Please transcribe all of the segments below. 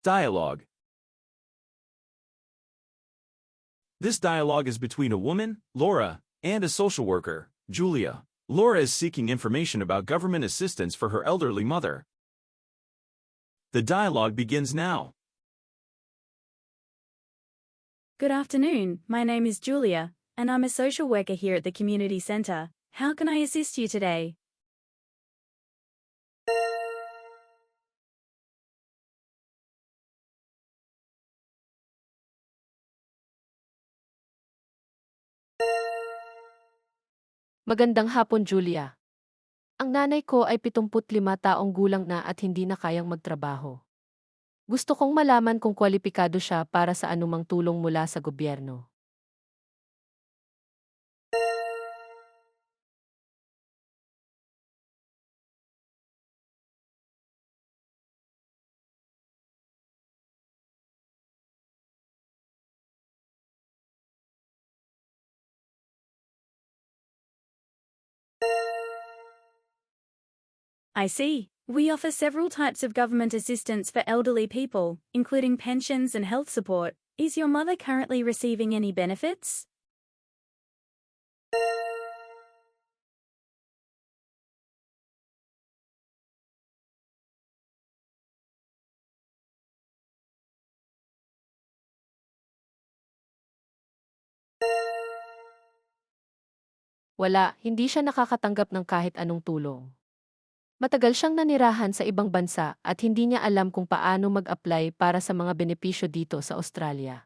Dialogue. This dialogue is between a woman, Laura, and a social worker, Julia. Laura is seeking information about government assistance for her elderly mother. The dialogue begins now. Good afternoon, my name is Julia, and I'm a social worker here at the community center. How can I assist you today? Magandang hapon, Julia. Ang nanay ko ay 75 taong gulang na at hindi na kayang magtrabaho. Gusto kong malaman kung kwalipikado siya para sa anumang tulong mula sa gobyerno. I see. We offer several types of government assistance for elderly people, including pensions and health support. Is your mother currently receiving any benefits? Wala, hindi siya nakakatanggap ng kahit anong tulong. Matagal siyang nanirahan sa ibang bansa at hindi niya alam kung paano mag-apply para sa mga benepisyo dito sa Australia.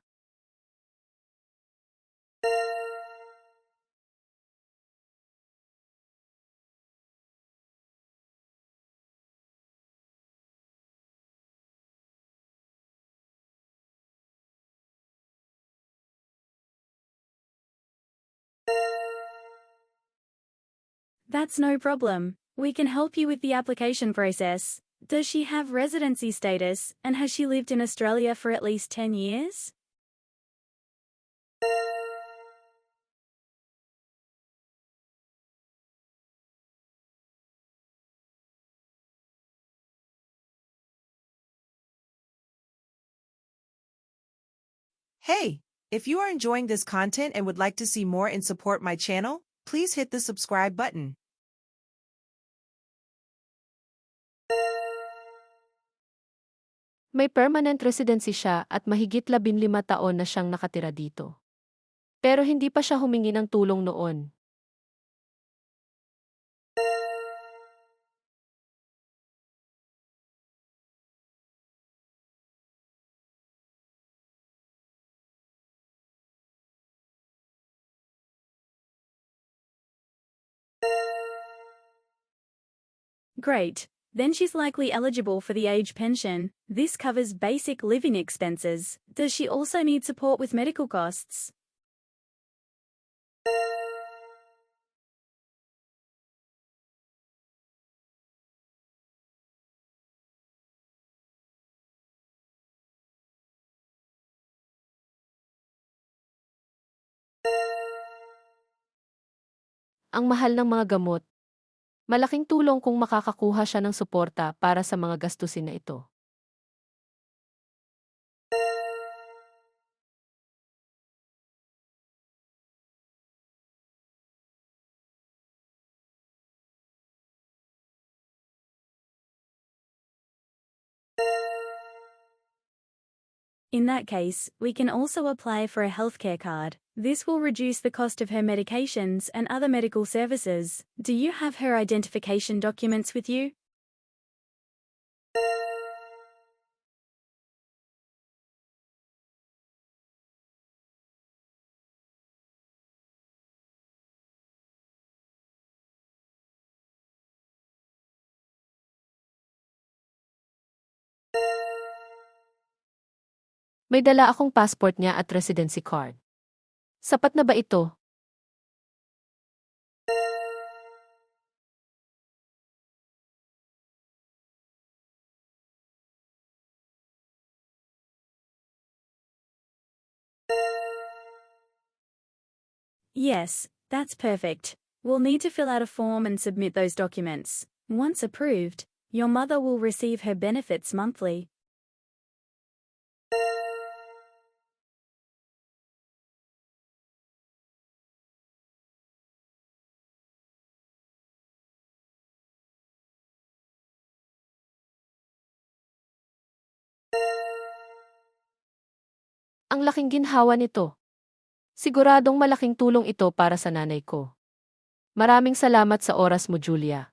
That's no problem. We can help you with the application process. Does she have residency status, and has she lived in Australia for at least 10 years? Hey, if you are enjoying this content and would like to see more and support my channel, please hit the subscribe button. May permanent residency siya at mahigit 15 taon na siyang nakatira dito. Pero hindi pa siya humingi ng tulong noon. Great. Then she's likely eligible for the age pension. This covers basic living expenses. Does she also need support with medical costs? Ang mahal ng mga gamot. Malaking tulong kung makakakuha siya ng suporta para sa mga gastusin na ito. In that case, we can also apply for a healthcare card. This will reduce the cost of her medications and other medical services. Do you have her identification documents with you? May dala akong passport niya at residency card. Sapat na ba ito? Yes, that's perfect. We'll need to fill out a form and submit those documents. Once approved, your mother will receive her benefits monthly. Ang laking ginhawa nito. Siguradong malaking tulong ito para sa nanay ko. Maraming salamat sa oras mo, Julia.